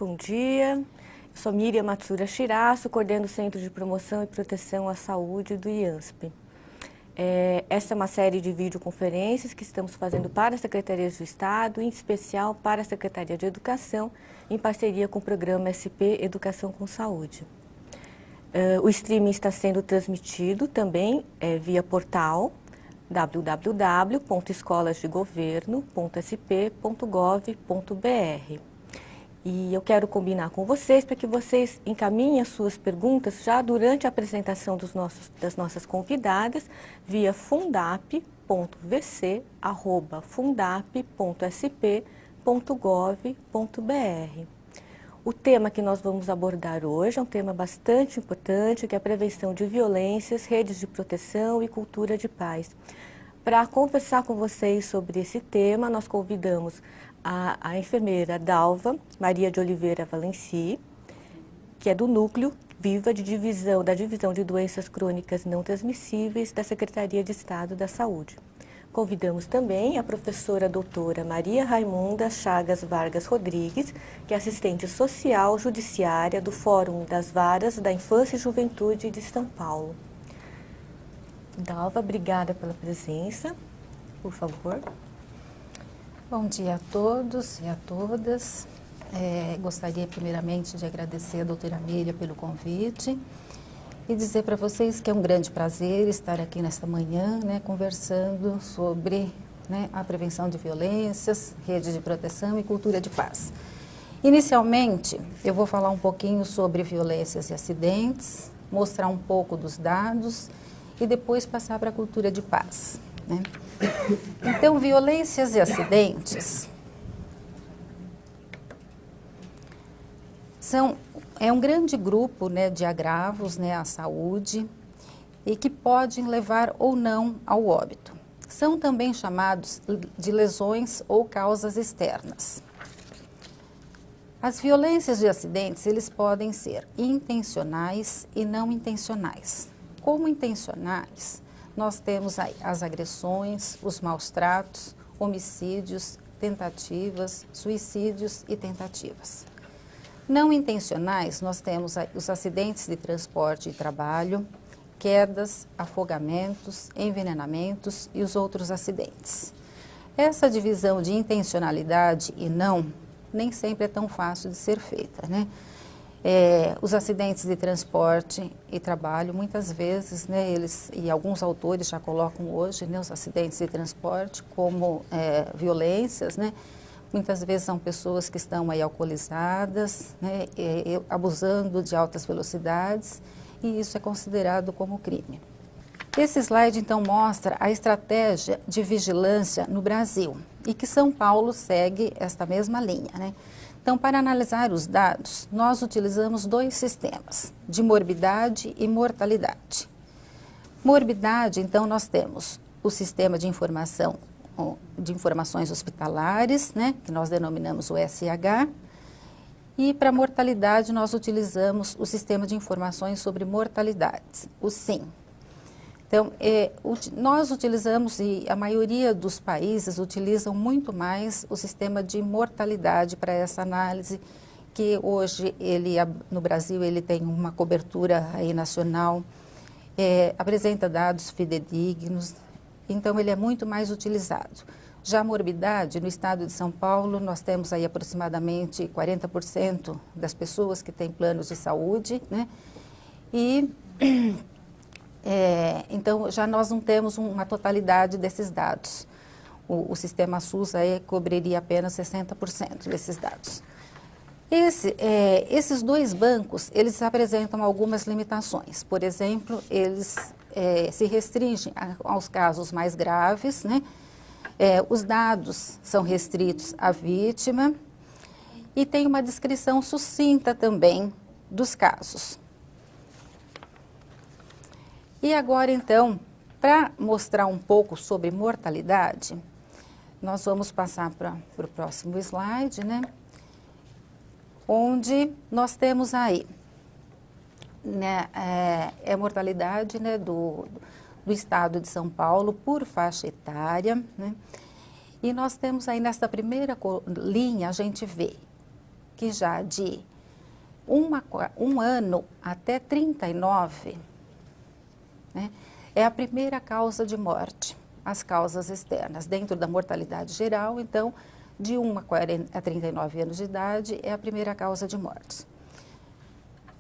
bom dia. Eu sou Miriam Matsura Shirasu, coordeno o Centro de Promoção e Proteção à Saúde do IANSP. Essa é uma série de videoconferências que estamos fazendo para as Secretarias do Estado, em especial para a Secretaria de Educação, em parceria com o programa SP Educação com Saúde. O streaming está sendo transmitido também via portal www.escolasdegoverno.sp.gov.br. E eu quero combinar com vocês para que vocês encaminhem as suas perguntas já durante a apresentação das nossas convidadas via fundap.vc@fundap.sp.gov.br. O tema que nós vamos abordar hoje é um tema bastante importante, que é a prevenção de violências, redes de proteção e cultura de paz. Para conversar com vocês sobre esse tema, nós convidamos a enfermeira Dalva Maria de Oliveira Valenci, que é do Núcleo Viva da Divisão de Doenças Crônicas Não Transmissíveis da Secretaria de Estado da Saúde. Convidamos também a professora doutora Maria Raimunda Chagas Vargas Rodrigues, que é assistente social judiciária do Fórum das Varas da Infância e Juventude de São Paulo. Dalva, obrigada pela presença, por favor. Bom dia a todos e a todas. Gostaria primeiramente de agradecer a doutora Miriam pelo convite e dizer para vocês que é um grande prazer estar aqui nesta manhã, conversando sobre a prevenção de violências, rede de proteção e cultura de paz. Inicialmente, eu vou falar um pouquinho sobre violências e acidentes, mostrar um pouco dos dados e depois passar para a cultura de paz. Então, violências e acidentes é um grande grupo de agravos à saúde e que podem levar ou não ao óbito. São também chamados de lesões ou causas externas. As violências e acidentes, eles podem ser intencionais e não intencionais. Como intencionais, nós temos aí as agressões, os maus-tratos, homicídios, tentativas, suicídios e tentativas. Não intencionais, nós temos os acidentes de transporte e trabalho, quedas, afogamentos, envenenamentos e os outros acidentes. Essa divisão de intencionalidade e não, nem sempre é tão fácil de ser feita, os acidentes de transporte e trabalho, muitas vezes, e alguns autores já colocam hoje os acidentes de transporte como violências, Muitas vezes são pessoas que estão aí alcoolizadas, abusando de altas velocidades, e isso é considerado como crime. Esse slide, então, mostra a estratégia de vigilância no Brasil, e que São Paulo segue esta mesma linha, Então, para analisar os dados, nós utilizamos dois sistemas, de morbidade e mortalidade. Morbidade, então, nós temos o sistema de informações hospitalares, que nós denominamos o SH, e para mortalidade nós utilizamos o Sistema de Informações sobre Mortalidades, o SIM. Então, nós utilizamos, e a maioria dos países utilizam muito mais o sistema de mortalidade para essa análise, que hoje no Brasil ele tem uma cobertura aí nacional, apresenta dados fidedignos. Então, ele é muito mais utilizado. Já a morbidade, no estado de São Paulo, nós temos aí aproximadamente 40% das pessoas que têm planos de saúde, então, já nós não temos uma totalidade desses dados. O sistema SUS aí cobriria apenas 60% desses dados. Esses dois bancos, eles apresentam algumas limitações. Por exemplo, eles se restringem aos casos mais graves, os dados são restritos à vítima e tem uma descrição sucinta também dos casos. E agora, então, para mostrar um pouco sobre mortalidade, nós vamos passar para o próximo slide, onde nós temos aí a mortalidade do estado de São Paulo por faixa etária, E nós temos aí nessa primeira linha, a gente vê que já de um ano até 39, né, é a primeira causa de morte, as causas externas. Dentro da mortalidade geral, então, de 1 a 39 anos de idade é a primeira causa de morte.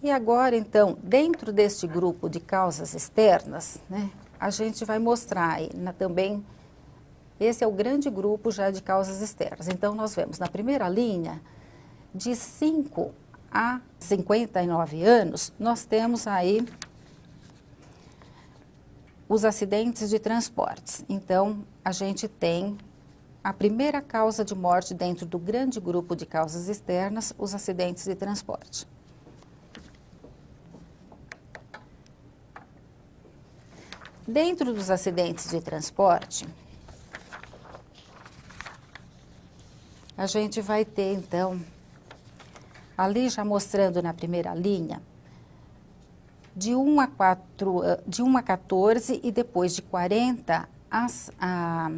E agora, então, dentro deste grupo de causas externas, né, a gente vai mostrar aí, também, esse é o grande grupo já de causas externas. Então, nós vemos na primeira linha, de 5 a 59 anos, nós temos aí os acidentes de transportes. Então, a gente tem a primeira causa de morte dentro do grande grupo de causas externas, os acidentes de transporte. Dentro dos acidentes de transporte, a gente vai ter, então, ali já mostrando na primeira linha, de 1 a 14 e depois de 40 a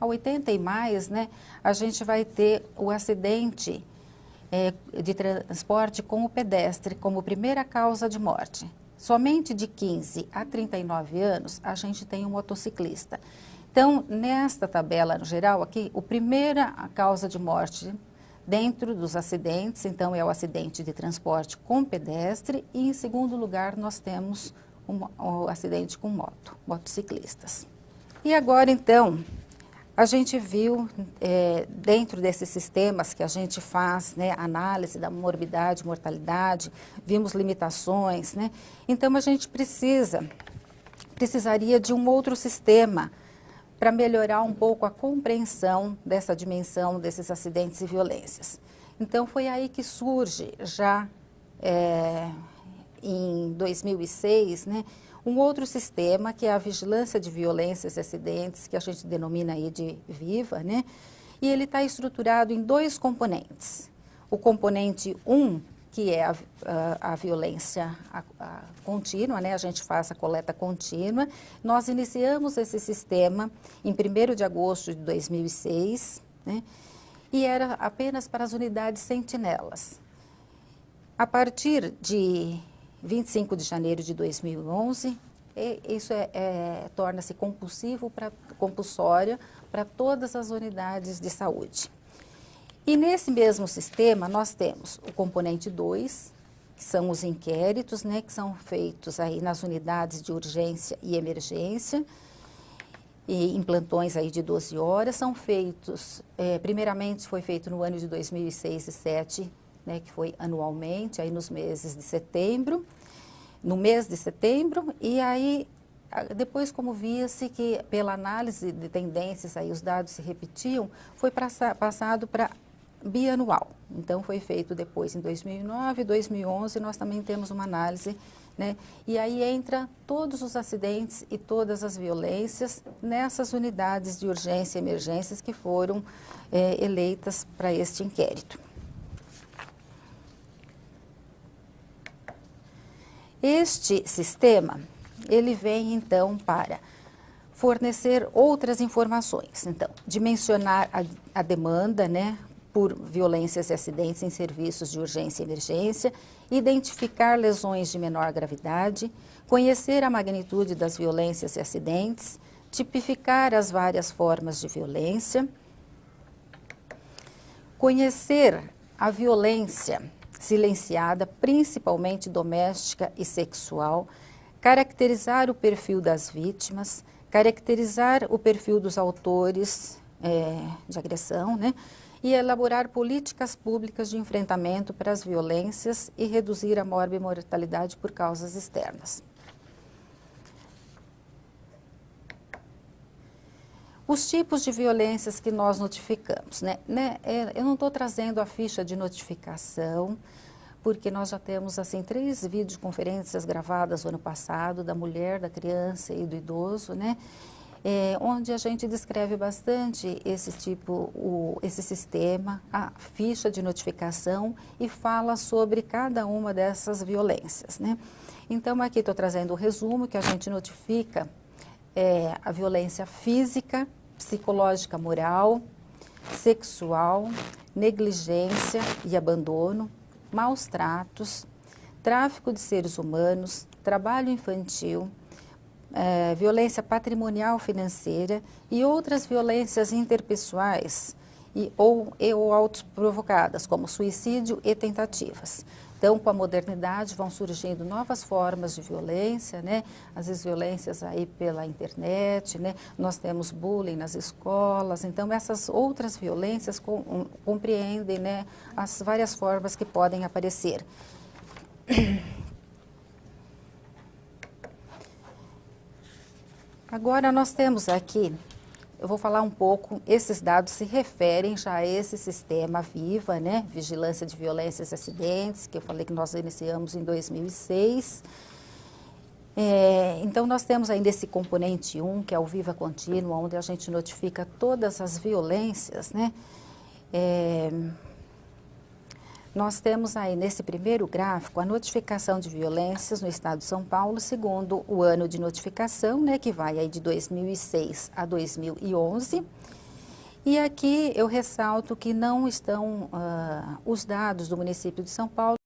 80 e mais, né, a gente vai ter o acidente de transporte com o pedestre como primeira causa de morte. Somente de 15 a 39 anos, a gente tem um motociclista. Então, nesta tabela, no geral, aqui, a primeira causa de morte dentro dos acidentes, então, é o acidente de transporte com pedestre. E, em segundo lugar, nós temos o acidente com motociclistas. E agora, então, a gente viu, dentro desses sistemas que a gente faz, né, análise da morbidade, mortalidade, vimos limitações, né? Então, a gente precisaria de um outro sistema para melhorar um pouco a compreensão dessa dimensão desses acidentes e violências. Então, foi aí que surge, já em 2006, né, um outro sistema, que é a vigilância de violências e acidentes, que a gente denomina aí de VIVA, né? E ele está estruturado em 2 componentes. O componente 1, que é a violência contínua, né? A gente faz a coleta contínua. Nós iniciamos esse sistema em 1º de agosto de 2006, né? E era apenas para as unidades sentinelas. A partir de 25 de janeiro de 2011, isso torna-se compulsório para todas as unidades de saúde. E nesse mesmo sistema, nós temos o componente 2, que são os inquéritos, né, que são feitos aí nas unidades de urgência e emergência, e em plantões aí de 12 horas, são feitos, primeiramente foi feito no ano de 2006 e 2007, né, que foi anualmente, aí nos meses de setembro, no mês de setembro, e aí depois, como via-se que pela análise de tendências, aí os dados se repetiam, foi passado para bianual. Então, foi feito depois em 2009, 2011, nós também temos uma análise, né, e aí entra todos os acidentes e todas as violências nessas unidades de urgência e emergências que foram eleitas para este inquérito. Este sistema, ele vem então para fornecer outras informações. Então, dimensionar a demanda, né, por violências e acidentes em serviços de urgência e emergência, identificar lesões de menor gravidade, conhecer a magnitude das violências e acidentes, tipificar as várias formas de violência, conhecer a violência silenciada, principalmente doméstica e sexual, caracterizar o perfil das vítimas, caracterizar o perfil dos autores de agressão, né, e elaborar políticas públicas de enfrentamento para as violências e reduzir a morbimortalidade por causas externas. Os tipos de violências que nós notificamos, né? Eu não estou trazendo a ficha de notificação, porque nós já temos, assim, 3 videoconferências gravadas no ano passado, da mulher, da criança e do idoso, né? Onde a gente descreve bastante esse sistema, a ficha de notificação, e fala sobre cada uma dessas violências, né? Então, aqui estou trazendo o resumo, que a gente notifica a violência física, psicológica, moral, sexual, negligência e abandono, maus tratos, tráfico de seres humanos, trabalho infantil, violência patrimonial financeira e outras violências interpessoais ou autoprovocadas, como suicídio e tentativas. Então, com a modernidade, vão surgindo novas formas de violência, né? Às vezes violências aí pela internet, né? Nós temos bullying nas escolas, então essas outras violências compreendem, né, as várias formas que podem aparecer. Agora nós temos aqui, eu vou falar um pouco, esses dados se referem já a esse sistema VIVA, né? Vigilância de Violências e Acidentes, que eu falei que nós iniciamos em 2006. Então nós temos ainda esse componente 1, que é o Viva Contínuo, onde a gente notifica todas as violências, né? Nós temos aí nesse primeiro gráfico a notificação de violências no estado de São Paulo, segundo o ano de notificação, né, que vai aí de 2006 a 2011. E aqui eu ressalto que não estão os dados do município de São Paulo,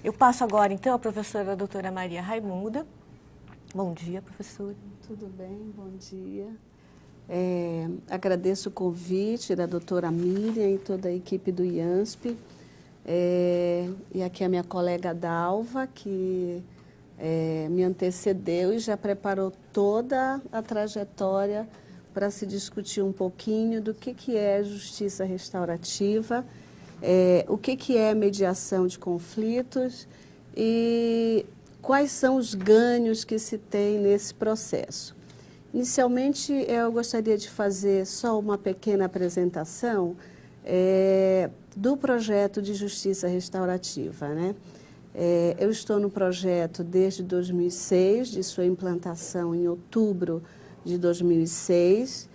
Eu passo agora, então, a professora doutora Maria Raimunda. Bom dia, professora. Tudo bem, bom dia. Agradeço o convite da doutora Miriam e toda a equipe do IANSP. E aqui a minha colega Dalva, que me antecedeu e já preparou toda a trajetória para se discutir um pouquinho do que é justiça restaurativa, o que é mediação de conflitos e quais são os ganhos que se tem nesse processo. Inicialmente, eu gostaria de fazer só uma pequena apresentação do projeto de justiça restaurativa, né? Eu estou no projeto desde 2006, de sua implantação em outubro de 2006,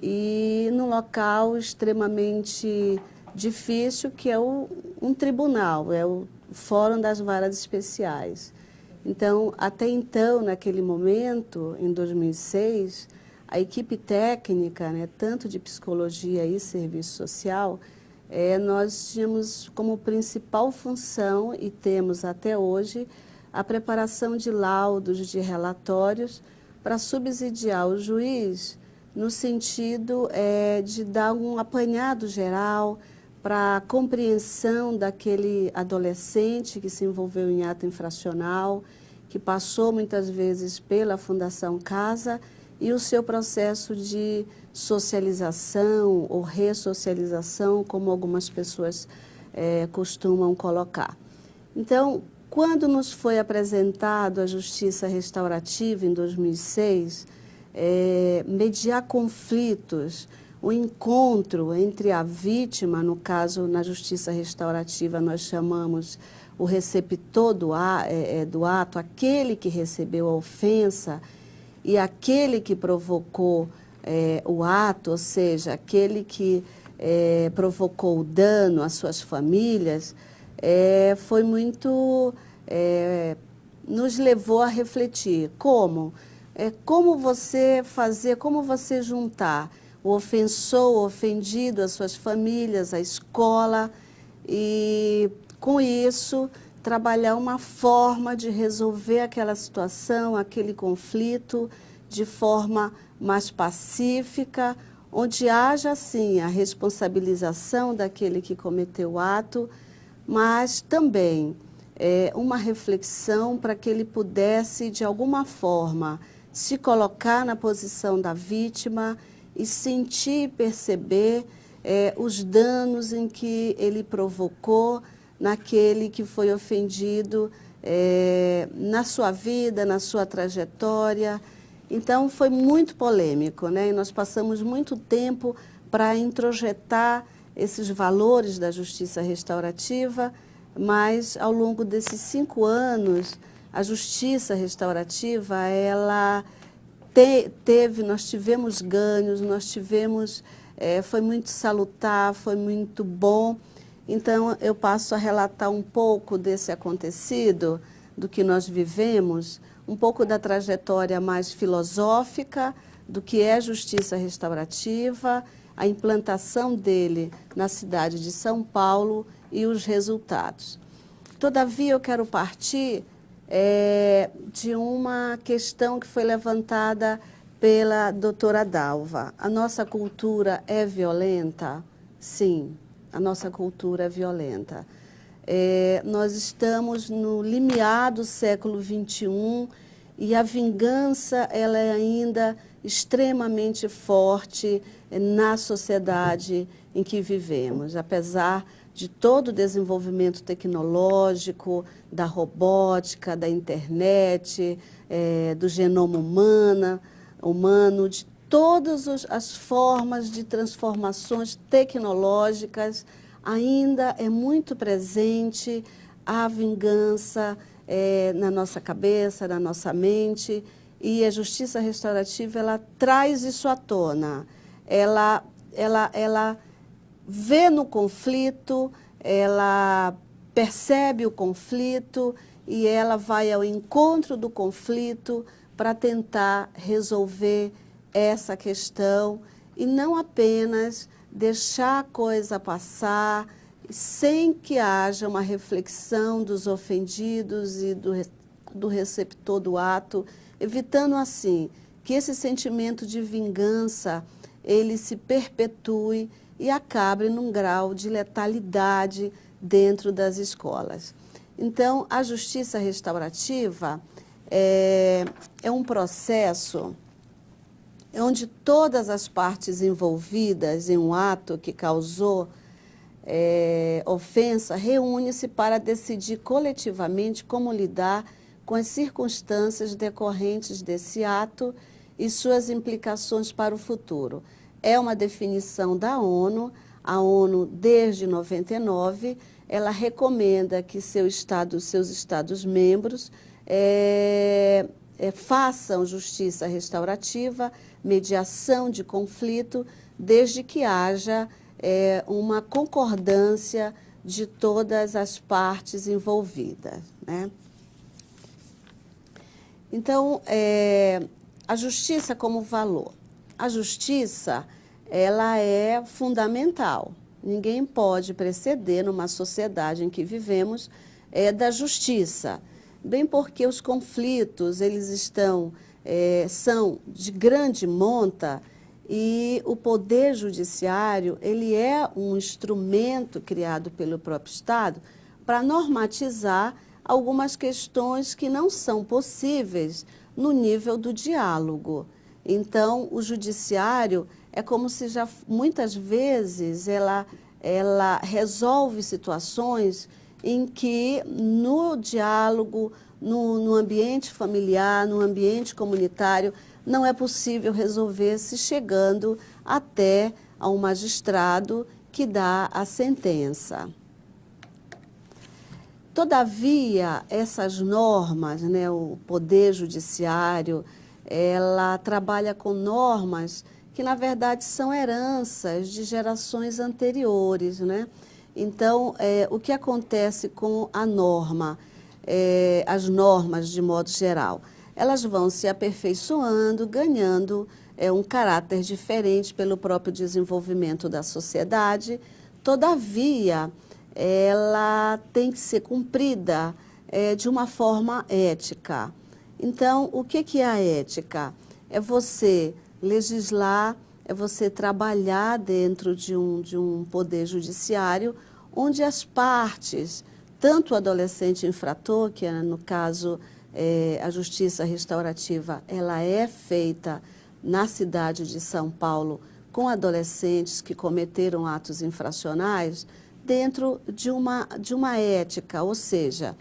e num local extremamente difícil, que é um tribunal, é o Fórum das Varas Especiais. Então, até então, naquele momento, em 2006, a equipe técnica, né, tanto de psicologia e serviço social, nós tínhamos como principal função, e temos até hoje, a preparação de laudos, de relatórios, para subsidiar o juiz no sentido de dar um apanhado geral para a compreensão daquele adolescente que se envolveu em ato infracional, que passou muitas vezes pela Fundação Casa, e o seu processo de socialização ou ressocialização, como algumas pessoas costumam colocar. Então, quando nos foi apresentado a justiça restaurativa em 2006, mediar conflitos, o encontro entre a vítima, no caso, na justiça restaurativa, nós chamamos o receptor do ato, aquele que recebeu a ofensa, e aquele que provocou o ato, ou seja, aquele que provocou o dano às suas famílias, foi muito... nos levou a refletir como você fazer, como você juntar o ofensor, o ofendido, as suas famílias, a escola, e com isso trabalhar uma forma de resolver aquela situação, aquele conflito, de forma mais pacífica, onde haja, sim, a responsabilização daquele que cometeu o ato, mas também uma reflexão para que ele pudesse, de alguma forma, se colocar na posição da vítima e sentir e perceber os danos em que ele provocou naquele que foi ofendido na sua vida, na sua trajetória. Então, foi muito polêmico, né? E nós passamos muito tempo para introjetar esses valores da justiça restaurativa, mas, ao longo desses 5 anos, a justiça restaurativa, ela nós tivemos ganhos, foi muito salutar, foi muito bom. Então, eu passo a relatar um pouco desse acontecido, do que nós vivemos, um pouco da trajetória mais filosófica, do que é justiça restaurativa, a implantação dele na cidade de São Paulo e os resultados. Todavia, eu quero partir de uma questão que foi levantada pela doutora Dalva. A nossa cultura é violenta? Sim, a nossa cultura é violenta. Nós estamos no limiar do século XXI e a vingança ela é ainda extremamente forte na sociedade em que vivemos, apesar de todo o desenvolvimento tecnológico, da robótica, da internet, do genoma humano, de todas as formas de transformações tecnológicas, ainda é muito presente a vingança na nossa cabeça, na nossa mente, e a justiça restaurativa ela traz isso à tona. Ela vê no conflito, ela percebe o conflito e ela vai ao encontro do conflito para tentar resolver essa questão e não apenas deixar a coisa passar sem que haja uma reflexão dos ofendidos e do receptor do ato, evitando assim que esse sentimento de vingança ele se perpetue e acabe num grau de letalidade dentro das escolas. Então, a justiça restaurativa é um processo onde todas as partes envolvidas em um ato que causou ofensa reúne-se para decidir coletivamente como lidar com as circunstâncias decorrentes desse ato e suas implicações para o futuro. É uma definição da ONU. A ONU, desde 99, ela recomenda que seus Estados-membros façam justiça restaurativa, mediação de conflito, desde que haja uma concordância de todas as partes envolvidas, né? Então, a justiça como valor. A justiça, ela é fundamental. Ninguém pode preceder numa sociedade em que vivemos da justiça. Bem porque os conflitos, eles são de grande monta e o Poder Judiciário, ele é um instrumento criado pelo próprio Estado para normatizar algumas questões que não são possíveis no nível do diálogo. Então, o judiciário é como se já muitas vezes ela resolve situações em que no diálogo, no ambiente familiar, no ambiente comunitário, não é possível resolver-se chegando até a um magistrado que dá a sentença. Todavia, essas normas, né, o Poder Judiciário, ela trabalha com normas que, na verdade, são heranças de gerações anteriores, né? Então, o que acontece com a norma, as normas de modo geral? Elas vão se aperfeiçoando, ganhando um caráter diferente pelo próprio desenvolvimento da sociedade. Todavia, ela tem que ser cumprida de uma forma ética. Então, o que é a ética? É você legislar, é você trabalhar dentro de um poder judiciário onde as partes, tanto o adolescente infrator, que no caso a justiça restaurativa, ela é feita na cidade de São Paulo com adolescentes que cometeram atos infracionais, dentro de uma ética, ou seja,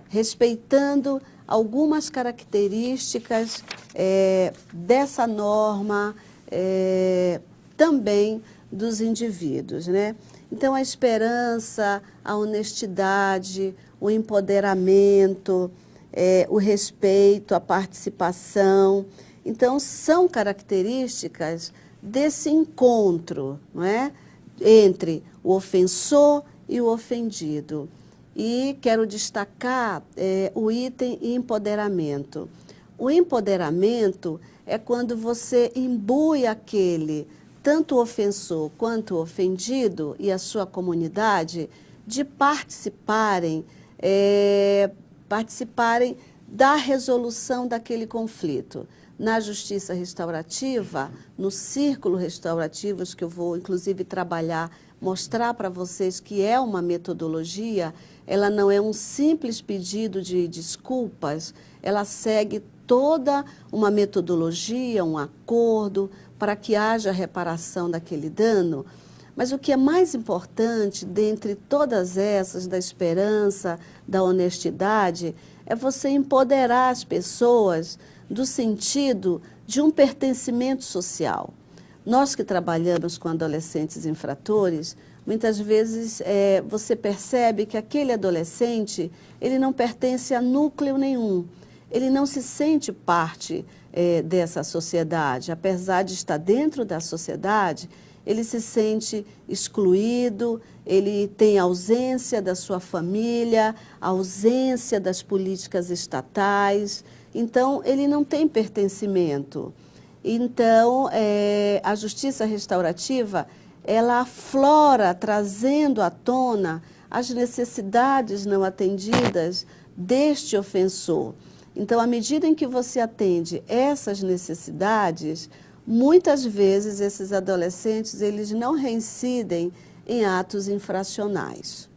respeitando algumas características dessa norma também dos indivíduos, né? Então, a esperança, a honestidade, o empoderamento, o respeito, a participação. Então, são características desse encontro, não é? Entre o ofensor e o ofendido. E quero destacar o item empoderamento. O empoderamento é quando você imbui tanto o ofensor quanto o ofendido e a sua comunidade, de participarem da resolução daquele conflito. Na justiça restaurativa, no círculo restaurativo, que eu vou inclusive trabalhar, mostrar para vocês que é uma metodologia, ela não é um simples pedido de desculpas, ela segue toda uma metodologia, um acordo, para que haja reparação daquele dano. Mas o que é mais importante, dentre todas essas, da esperança, da honestidade, é você empoderar as pessoas do sentido de um pertencimento social. Nós que trabalhamos com adolescentes infratores, muitas vezes você percebe que aquele adolescente, ele não pertence a núcleo nenhum. Ele não se sente parte dessa sociedade. Apesar de estar dentro da sociedade, ele se sente excluído, ele tem ausência da sua família, ausência das políticas estatais. Então, ele não tem pertencimento. Então, a justiça restaurativa, ela aflora, trazendo à tona as necessidades não atendidas deste ofensor. Então, à medida em que você atende essas necessidades, muitas vezes esses adolescentes, eles não reincidem em atos infracionais.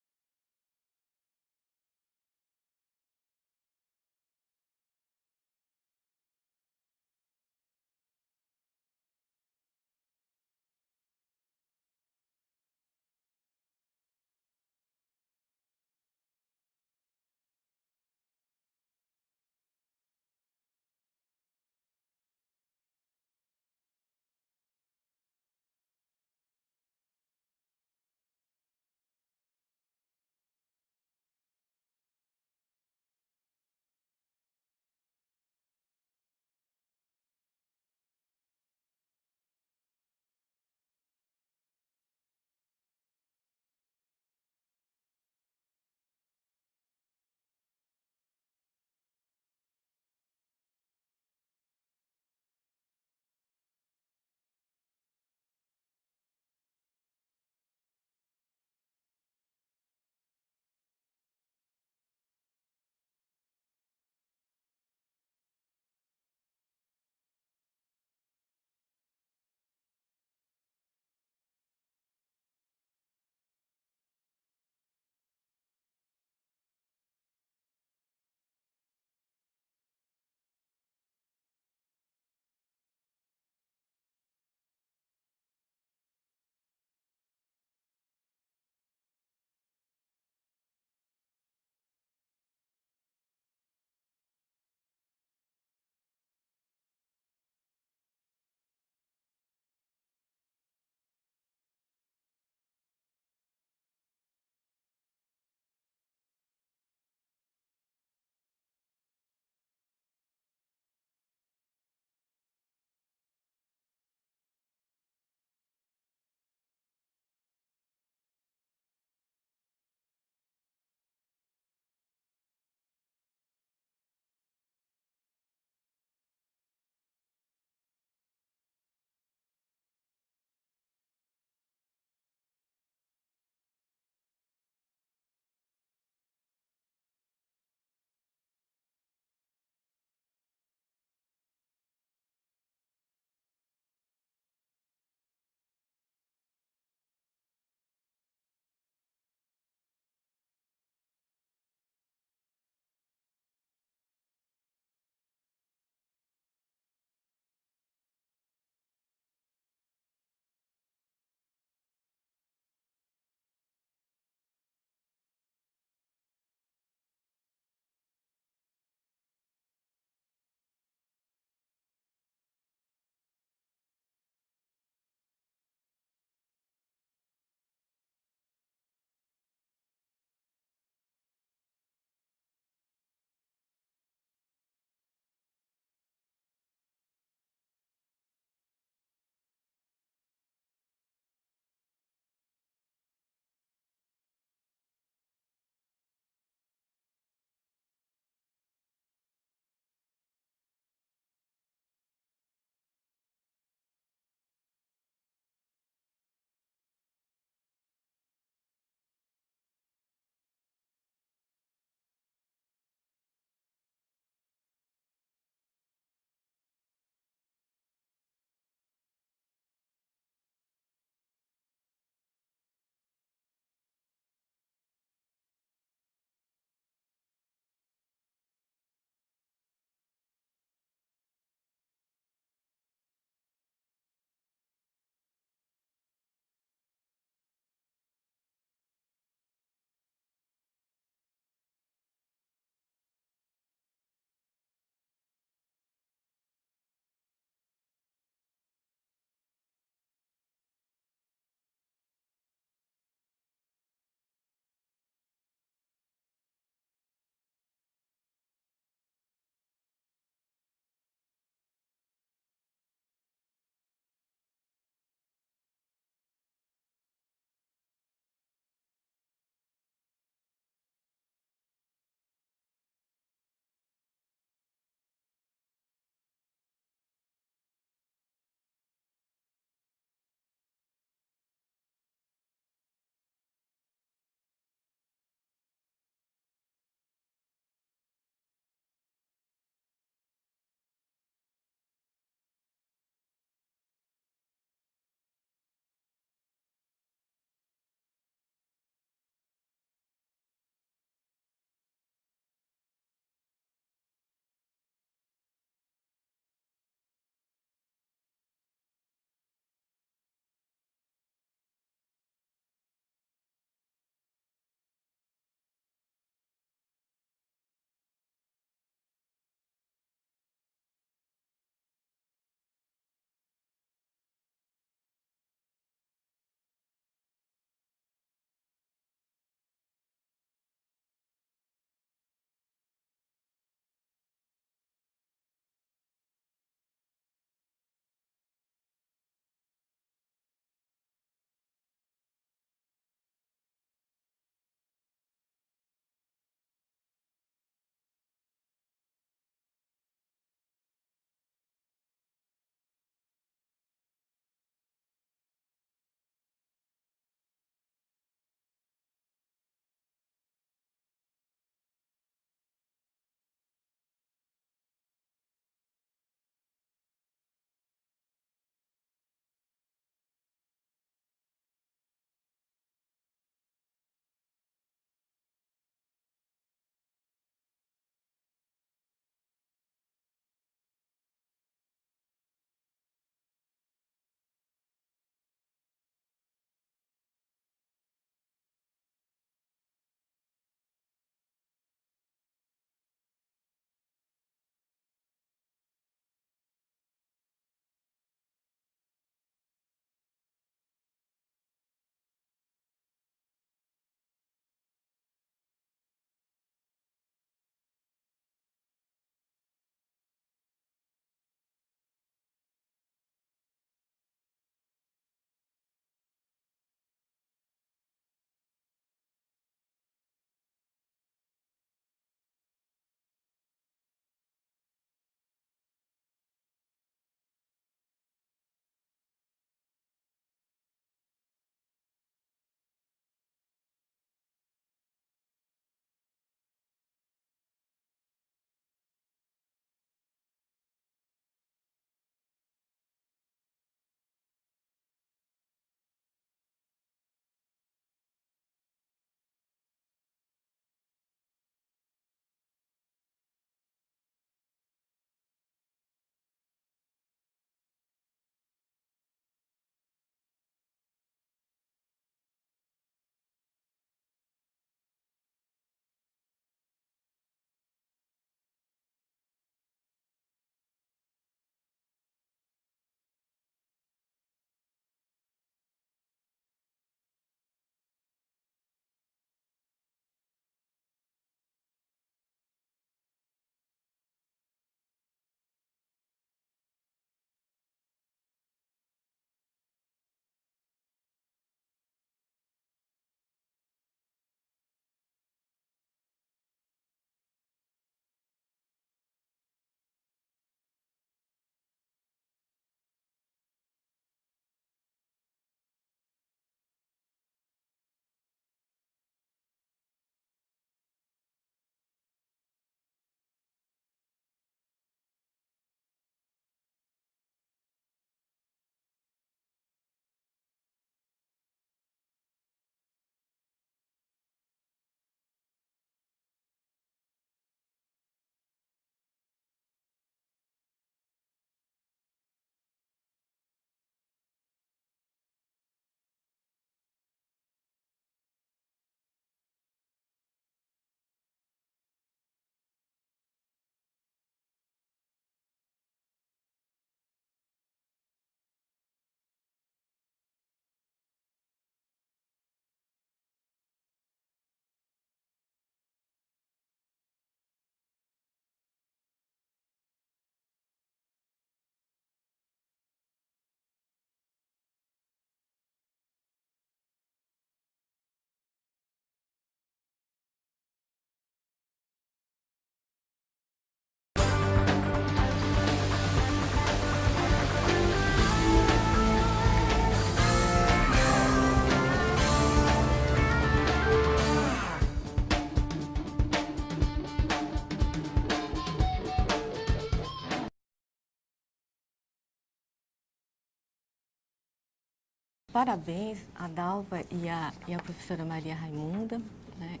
Parabéns a Dalva e a professora Maria Raimunda, né?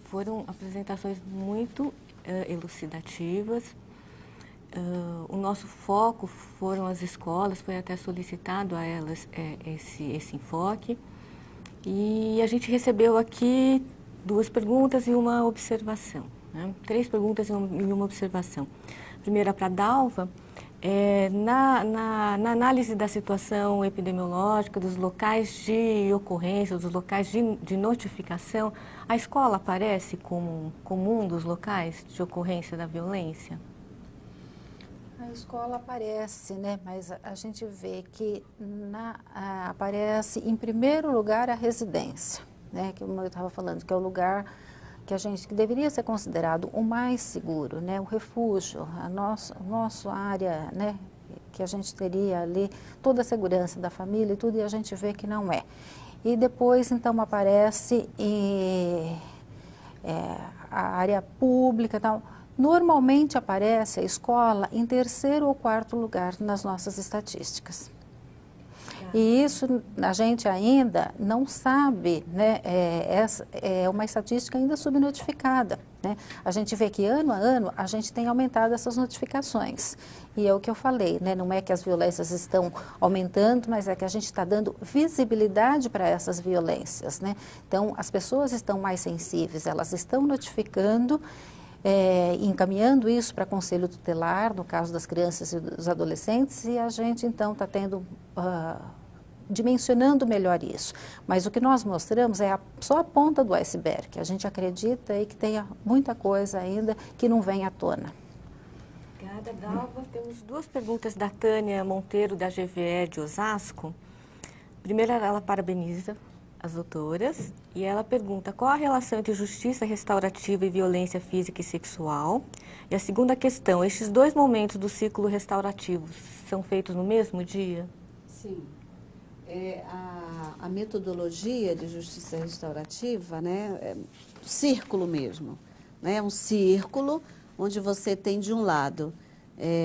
Foram apresentações muito elucidativas. O nosso foco foram as escolas, foi até solicitado a elas esse enfoque. E a gente recebeu aqui 2 perguntas e uma observação, né? 3 perguntas e uma observação. Primeira para a Dalva. Na análise da situação epidemiológica, dos locais de ocorrência, dos locais de notificação, a escola aparece como um dos locais de ocorrência da violência? A escola aparece, né? Mas a gente vê que aparece em primeiro lugar a residência, né? Que eu estava falando, que é o lugar que deveria ser considerado o mais seguro, né? O refúgio, a nossa área, né? Que a gente teria ali toda a segurança da família e tudo, e a gente vê que não é. E depois, então, aparece a área pública e tal. Normalmente aparece a escola em 3º ou 4º lugar nas nossas estatísticas. E isso a gente ainda não sabe, né? É uma estatística ainda subnotificada, né? A gente vê que ano a ano a gente tem aumentado essas notificações. E é o que eu falei, né? Não é que as violências estão aumentando, mas é que a gente está dando visibilidade para essas violências, né? Então, as pessoas estão mais sensíveis, elas estão notificando, encaminhando isso para conselho tutelar, no caso das crianças e dos adolescentes, e a gente então está tendo, dimensionando melhor isso. Mas o que nós mostramos é só a ponta do iceberg. A gente acredita aí que tenha muita coisa ainda que não vem à tona. Obrigada, Dalva. Temos 2 perguntas da Tânia Monteiro, da GVE de Osasco. Primeiro, ela parabeniza as doutoras e ela pergunta qual a relação entre justiça restaurativa e violência física e sexual. E a segunda questão, estes 2 momentos do ciclo restaurativo são feitos no mesmo dia? Sim. A metodologia de justiça restaurativa, né, é um círculo mesmo, né, é um círculo onde você tem de um lado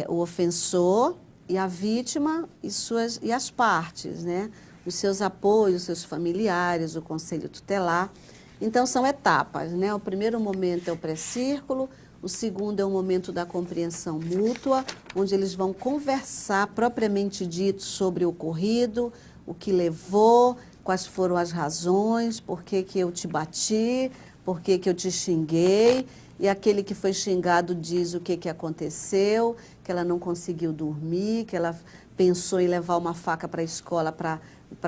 o ofensor e a vítima e as partes, né, os seus apoios, os seus familiares, o conselho tutelar. Então, são etapas, né? O primeiro momento é o pré-círculo, o segundo é o momento da compreensão mútua, onde eles vão conversar propriamente dito sobre o ocorrido, o que levou, quais foram as razões, por que eu te bati, por que eu te xinguei, e aquele que foi xingado diz o que aconteceu, que ela não conseguiu dormir, que ela pensou em levar uma faca para a escola para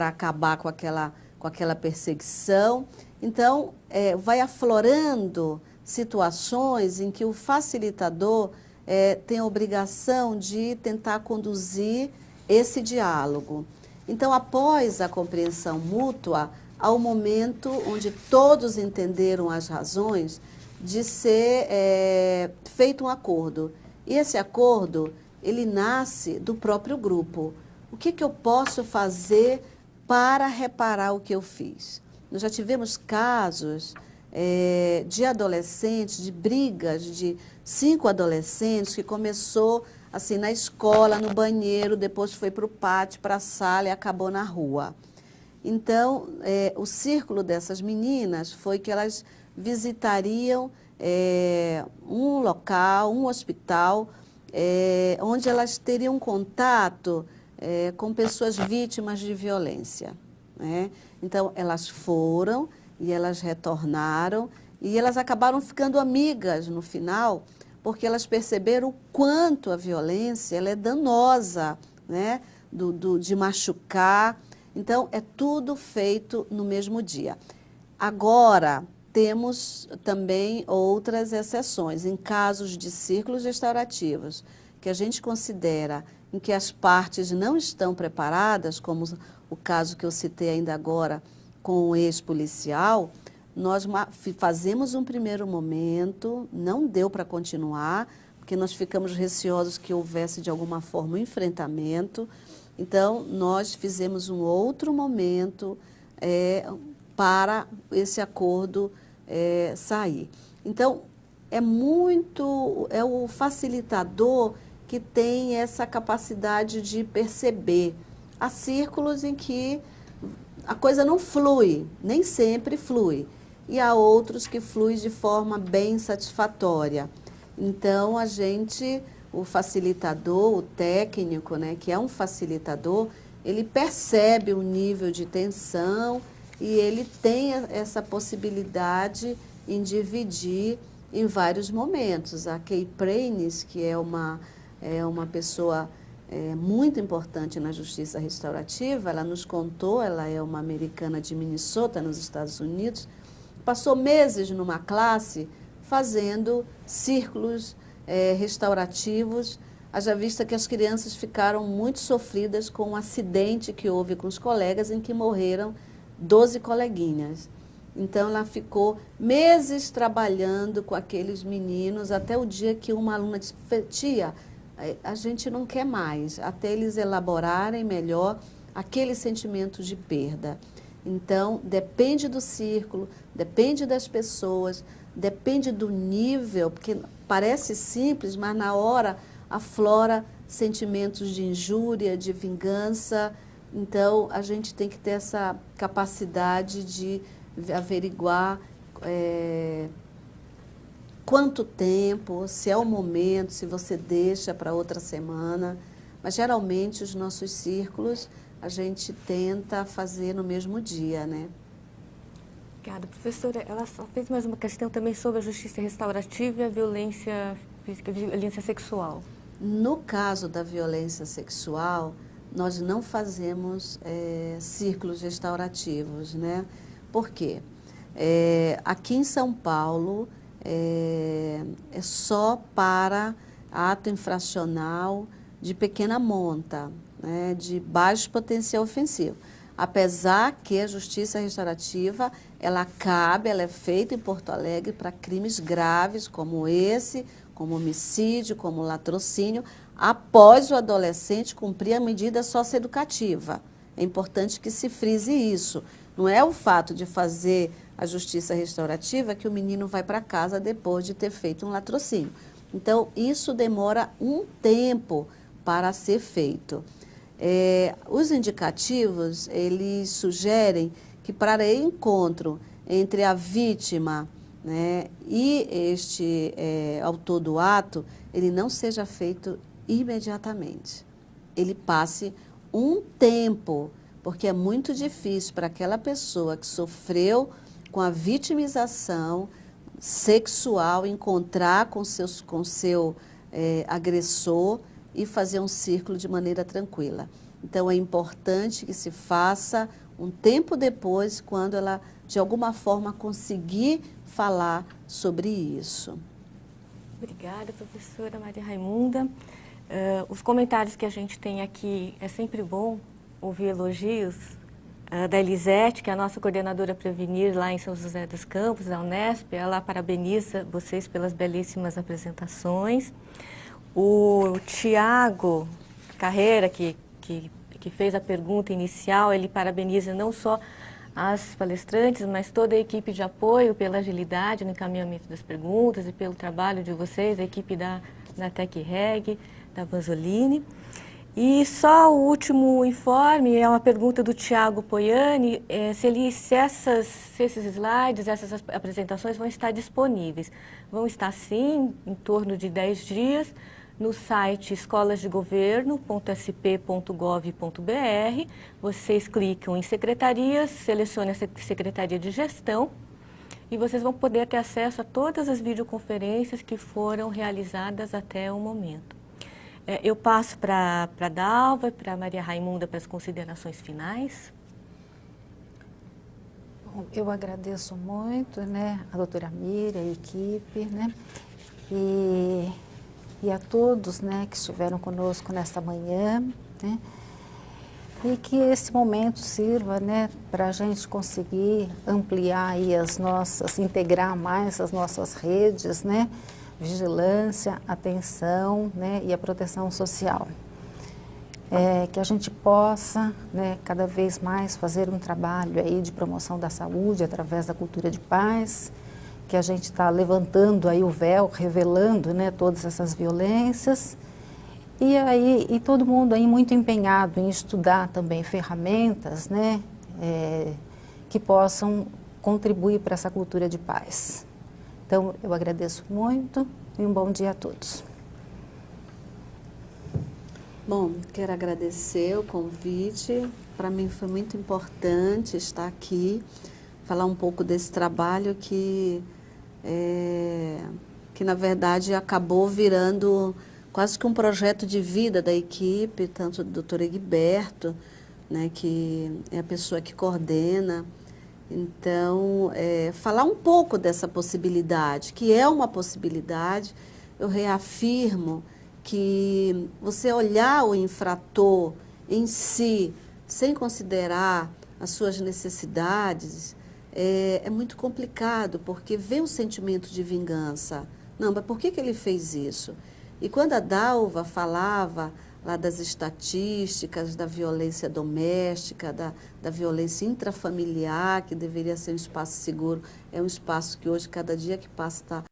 acabar com aquela perseguição. Então, vai aflorando situações em que o facilitador tem a obrigação de tentar conduzir esse diálogo. Então, após a compreensão mútua, há um momento onde todos entenderam as razões de ser feito um acordo. E esse acordo, ele nasce do próprio grupo. O que eu posso fazer para reparar o que eu fiz? Nós já tivemos casos de adolescentes, de brigas de 5 adolescentes que começou assim na escola, no banheiro, depois foi para o pátio, para a sala e acabou na rua. Então, o círculo dessas meninas foi que elas visitariam um local, um hospital, onde elas teriam contato com pessoas vítimas de violência, né? Então, elas foram e elas retornaram e elas acabaram ficando amigas no final, porque elas perceberam o quanto a violência ela é danosa, né? De machucar. Então, é tudo feito no mesmo dia. Agora, temos também outras exceções. Em casos de círculos restaurativos, que a gente considera em que as partes não estão preparadas, como o caso que eu citei ainda agora com o ex-policial, nós fazemos um primeiro momento, não deu para continuar, porque nós ficamos receosos que houvesse de alguma forma um enfrentamento. Então, nós fizemos um outro momento para esse acordo sair. Então, é o facilitador que tem essa capacidade de perceber há círculos em que a coisa não flui, nem sempre flui. E há outros que flui de forma bem satisfatória. Então, o facilitador, o técnico, né, que é um facilitador, ele percebe o nível de tensão e ele tem essa possibilidade em dividir em vários momentos. A Kay Praines, que é uma pessoa muito importante na justiça restaurativa, ela nos contou, ela é uma americana de Minnesota, nos Estados Unidos, passou meses numa classe fazendo círculos restaurativos, haja vista que as crianças ficaram muito sofridas com um acidente que houve com os colegas, em que morreram 12 coleguinhas. Então, ela ficou meses trabalhando com aqueles meninos, até o dia que uma aluna disse: tia, a gente não quer mais, até eles elaborarem melhor aquele sentimento de perda. Então, depende do círculo, depende das pessoas, depende do nível, porque parece simples, mas na hora aflora sentimentos de injúria, de vingança. Então, a gente tem que ter essa capacidade de averiguar quanto tempo, se é o momento, se você deixa para outra semana. Mas, geralmente, os nossos círculos, a gente tenta fazer no mesmo dia, né? Obrigada, professora. Ela só fez mais uma questão também sobre a justiça restaurativa e a violência física, violência sexual. No caso da violência sexual, nós não fazemos círculos restaurativos, né? Por quê? Aqui em São Paulo, é só para ato infracional de pequena monta, né, de baixo potencial ofensivo. Apesar que a justiça restaurativa, ela é feita em Porto Alegre para crimes graves como esse, como homicídio, como latrocínio, após o adolescente cumprir a medida socioeducativa. É importante que se frise isso. Não é o fato de fazer a justiça restaurativa que o menino vai para casa depois de ter feito um latrocínio. Então, isso demora um tempo para ser feito. Os indicativos, eles sugerem que para o encontro entre a vítima, né, e este autor do ato, ele não seja feito imediatamente. Ele passe um tempo, porque é muito difícil para aquela pessoa que sofreu com a vitimização sexual encontrar com seu agressor e fazer um círculo de maneira tranquila. Então, é importante que se faça um tempo depois, quando ela, de alguma forma, conseguir falar sobre isso. Obrigada, professora Maria Raimunda. Os comentários que a gente tem aqui, é sempre bom ouvir elogios da Elisete, que é a nossa coordenadora Prevenir lá em São José dos Campos, da Unesp. Ela parabeniza vocês pelas belíssimas apresentações. O Tiago Carreira, que fez a pergunta inicial, ele parabeniza não só as palestrantes, mas toda a equipe de apoio pela agilidade no encaminhamento das perguntas e pelo trabalho de vocês, a equipe da TecReg, da Vanzolini. E só o último informe é uma pergunta do Tiago Poiani, se esses slides, essas apresentações vão estar disponíveis. Vão estar, sim, em torno de 10 dias, no site escolasdegoverno.sp.gov.br. Vocês clicam em secretarias, selecionam a Secretaria de Gestão e vocês vão poder ter acesso a todas as videoconferências que foram realizadas até o momento. Eu passo para a Dalva e para a Maria Raimunda para as considerações finais. Bom, eu agradeço muito, né, a doutora Miriam, a equipe, né, e a todos, né, que estiveram conosco nesta manhã, né, e que esse momento sirva, né, para a gente conseguir ampliar aí integrar mais as nossas redes, né, vigilância, atenção, né, e a proteção social. Que a gente possa, né, cada vez mais fazer um trabalho aí de promoção da saúde através da cultura de paz, que a gente está levantando aí o véu, revelando, né, todas essas violências, E todo mundo aí muito empenhado em estudar também ferramentas, né, que possam contribuir para essa cultura de paz. Então, eu agradeço muito e um bom dia a todos. Bom, quero agradecer o convite. Para mim foi muito importante estar aqui, falar um pouco desse trabalho que na verdade acabou virando quase que um projeto de vida da equipe, tanto do Dr. Egberto, né, que é a pessoa que coordena. Então, falar um pouco dessa possibilidade, que é uma possibilidade, eu reafirmo que você olhar o infrator em si, sem considerar as suas necessidades, é muito complicado, porque vem um sentimento de vingança. Não, mas por que ele fez isso? E quando a Dalva falava lá das estatísticas da violência doméstica, da violência intrafamiliar, que deveria ser um espaço seguro, é um espaço que hoje, cada dia que passa, está